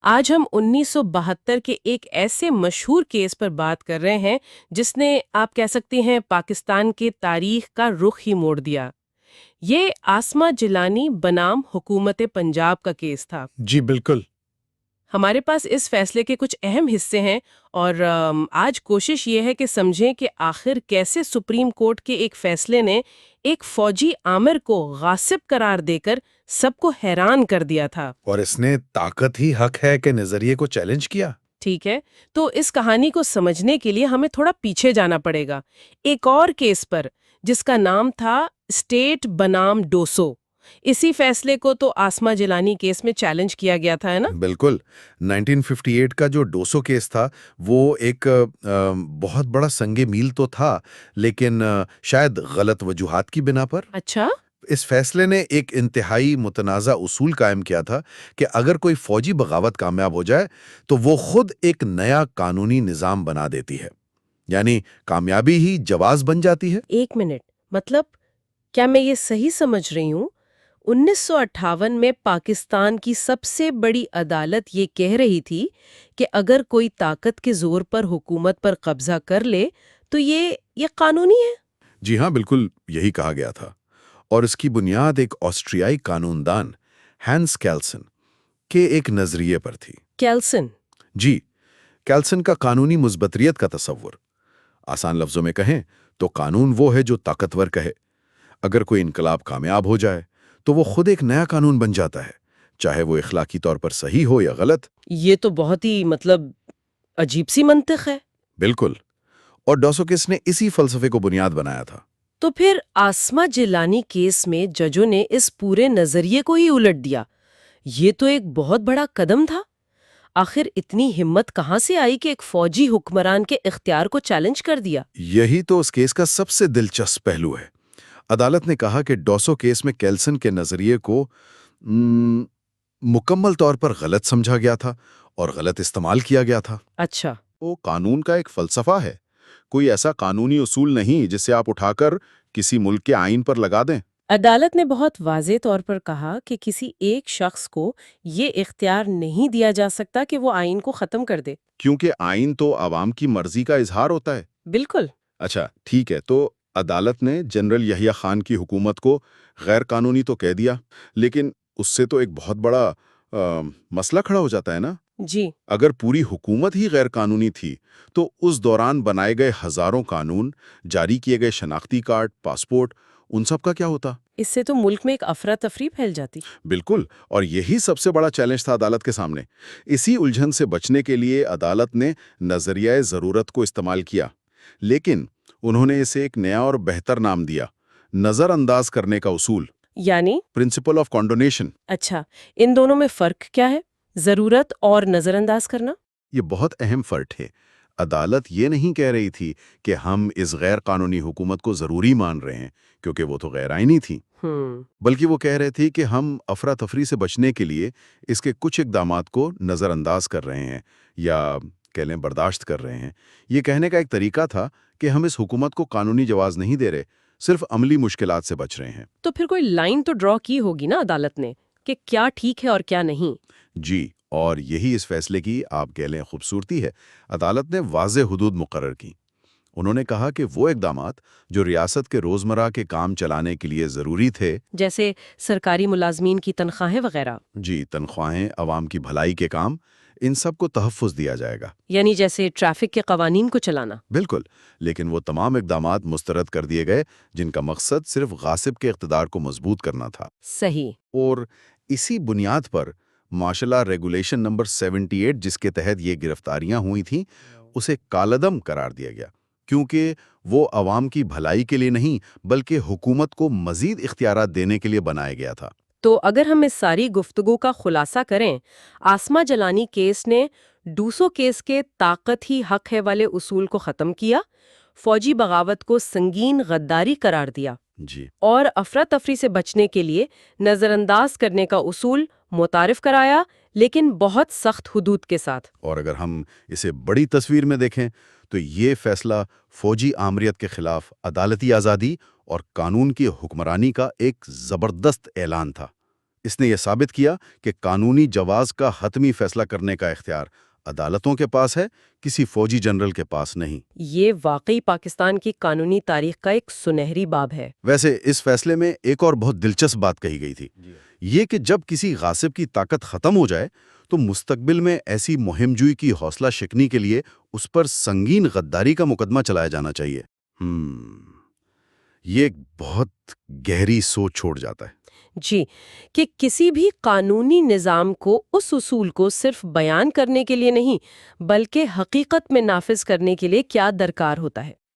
آج ہم 1972 کے ایک ایسے مشہور کیس پر بات کر رہے ہیں جس نے آپ کہہ سکتے ہیں پاکستان کے تاریخ کا رخ ہی موڑ دیا۔ یہ آسما جیلانی بنام حکومت پنجاب کا کیس تھا۔ جی بالکل۔ ہمارے پاس اس فیصلے کے کچھ اہم حصے ہیں اور آج کوشش یہ ہے کہ سمجھیں کہ آخر کیسے سپریم کورٹ کے ایک فیصلے نے ایک فوجی آمر کو غاصب قرار دے کر سب کو حیران کر دیا تھا۔ اور اس نے طاقت ہی حق ہے کہ نظریے کو چیلنج کیا۔ ٹھیک ہے، تو اس کہانی کو سمجھنے کے لیے ہمیں تھوڑا پیچھے جانا پڑے گا، ایک اور کیس پر جس کا نام تھا اسٹیٹ بنام ڈوسو۔ اسی فیصلے کو تو آسما جیلانی کیس میں چیلنج کیا گیا تھا، ہے نا؟ بالکل۔ 1958 کا جو ڈوسو کیس تھا وہ ایک بہت بڑا سنگ میل تو تھا، لیکن شاید غلط وجوہات کی بنا پر اچھا، اس فیصلے نے ایک انتہائی متنازع اصول قائم کیا تھا کہ اگر کوئی فوجی بغاوت کامیاب ہو جائے تو وہ خود ایک نیا قانونی نظام بنا دیتی ہے، یعنی کامیابی ہی جواز بن جاتی ہے۔ ایک منٹ، مطلب کیا میں یہ صحیح سمجھ رہی ہوں 1958 میں پاکستان کی سب سے بڑی عدالت یہ کہہ رہی تھی کہ اگر کوئی طاقت کے زور پر حکومت پر قبضہ کر لے تو یہ قانونی ہے؟ جی ہاں، بالکل یہی کہا گیا تھا، اور اس کی بنیاد ایک آسٹریائی قانون دان ہینس کیلسن کے ایک نظریے پر تھی۔ کیلسن؟ جی، کیلسن کا قانونی مثبتریت کا تصور، آسان لفظوں میں کہیں تو قانون وہ ہے جو طاقتور کہے۔ اگر کوئی انقلاب کامیاب ہو جائے تو وہ خود ایک نیا قانون بن جاتا ہے، چاہے وہ اخلاقی طور پر صحیح ہو یا غلط۔ یہ تو بہت ہی عجیب سی منطق ہے۔ بالکل، اور ڈوسوکس نے اسی فلسفے کو بنیاد بنایا تھا۔ تو پھر آسما جیلانی کیس میں ججوں نے اس پورے نظریے کو ہی الٹ دیا۔ یہ تو ایک بہت بڑا قدم تھا۔ آخر اتنی ہمت کہاں سے آئی کہ ایک فوجی حکمران کے اختیار کو چیلنج کر دیا؟ یہی تو اس کیس کا سب سے دلچسپ پہلو ہے۔ عدالت نے کہا کہ ڈوسو کیس میں کیلسن کے نظریے کو مکمل طور پر غلط سمجھا گیا تھا اور غلط استعمال کیا گیا تھا۔ اچھا، وہ قانون کا ایک فلسفہ ہے، کوئی ایسا قانونی اصول نہیں جسے آپ اٹھا کر کسی ملک کے آئین پر لگا دیں۔ عدالت نے بہت واضح طور پر کہا کہ کسی ایک شخص کو یہ اختیار نہیں دیا جا سکتا کہ وہ آئین کو ختم کر دے۔ کیونکہ آئین تو عوام کی مرضی کا اظہار ہوتا ہے۔ بالکل۔ اچھا ٹھیک ہے، تو عدالت نے جنرل یحییٰ خان کی حکومت کو غیر قانونی تو کہہ دیا، لیکن اس سے تو ایک بہت بڑا مسئلہ کھڑا ہو جاتا ہے نا۔ جی، اگر پوری حکومت ہی غیر قانونی تھی تو اس دوران بنائے گئے ہزاروں قانون، جاری کیے گئے شناختی کارڈ، پاسپورٹ، ان سب کا کیا ہوتا؟ اس سے تو ملک میں ایک افراتفری پھیل جاتی۔ بالکل، اور یہی سب سے بڑا چیلنج تھا عدالت کے سامنے۔ اسی الجھن سے بچنے کے لیے عدالت نے نظریہ ضرورت کو استعمال کیا، لیکن انہوں نے اسے ایک نیا اور بہتر نام دیا، نظر انداز کرنے کا اصول، یعنی؟ Principle of condonation. اچھا، ان دونوں میں فرق کیا ہے؟ ضرورت اور نظر انداز کرنا؟ یہ بہت اہم فرق ہے۔ عدالت یہ نہیں کہہ رہی تھی کہ ہم اس غیر قانونی حکومت کو ضروری مان رہے ہیں کیونکہ وہ تو غیر آئینی تھی، بلکہ وہ کہہ رہے تھے کہ ہم افراتفری سے بچنے کے لیے اس کے کچھ اقدامات کو نظر انداز کر رہے ہیں، یا کہہ لیں برداشت کر رہے ہیں۔ یہ کہنے کا ایک طریقہ تھا کہ ہم اس حکومت کو قانونی جواز نہیں دے رہے، صرف عملی مشکلات سے بچ رہے ہیں۔ تو پھر کوئی لائن تو ڈرا کی ہوگی نا عدالت نے کہ کیا ٹھیک ہے اور کیا نہیں؟ جی، اور یہی اس فیصلے کی آپ کہہ لیں خوبصورتی ہے۔ عدالت نے واضح حدود مقرر کی۔ انہوں نے کہا کہ وہ اقدامات جو ریاست کے روزمرہ کے کام چلانے کے لیے ضروری تھے، جیسے سرکاری ملازمین کی تنخواہیں وغیرہ، جی تنخواہیں، عوام کی بھلائی کے کام، ان سب کو تحفظ دیا جائے گا۔ یعنی جیسے ٹریفک کے قوانین کو چلانا۔ بالکل، لیکن وہ تمام اقدامات مسترد کر دیے گئے جن کا مقصد صرف غاصب کے اقتدار کو مضبوط کرنا تھا۔ صحیح۔ اور اسی بنیاد پر مارشل لا ریگولیشن نمبر 78 جس کے تحت یہ گرفتاریاں ہوئی تھیں، اسے کالعدم قرار دیا گیا، کیونکہ وہ عوام کی بھلائی کے لیے نہیں بلکہ حکومت کو مزید اختیارات دینے کے لیے بنایا گیا تھا۔ تو اگر ہم اس ساری گفتگو کا خلاصہ کریں، آسما جیلانی کیس نے ڈوسو کیس کے طاقت ہی حق ہے والے اصول کو ختم کیا، فوجی بغاوت کو سنگین غداری قرار دیا، جی، اور افراتفری سے بچنے کے لیے نظر انداز کرنے کا اصول متعارف کرایا، لیکن بہت سخت حدود کے ساتھ۔ اور اگر ہم اسے بڑی تصویر میں دیکھیں تو یہ فیصلہ فوجی آمریت کے خلاف عدالتی آزادی اور قانون کی حکمرانی کا ایک زبردست اعلان تھا۔ اس نے یہ ثابت کیا کہ قانونی جواز کا حتمی فیصلہ کرنے کا اختیار عدالتوں کے پاس ہے، کسی فوجی جنرل کے پاس نہیں۔ یہ واقعی پاکستان کی قانونی تاریخ کا ایک سنہری باب ہے۔ ویسے اس فیصلے میں ایک اور بہت دلچسپ بات کہی گئی تھی، یہ کہ جب کسی غاصب کی طاقت ختم ہو جائے تو مستقبل میں ایسی مہم جوئی کی حوصلہ شکنی کے لیے اس پر سنگین غداری کا مقدمہ چلایا جانا چاہیے۔ یہ ایک بہت گہری سوچ چھوڑ جاتا ہے۔ جی، کہ کسی بھی قانونی نظام کو اس اصول کو صرف بیان کرنے کے لیے نہیں بلکہ حقیقت میں نافذ کرنے کے لیے کیا درکار ہوتا ہے۔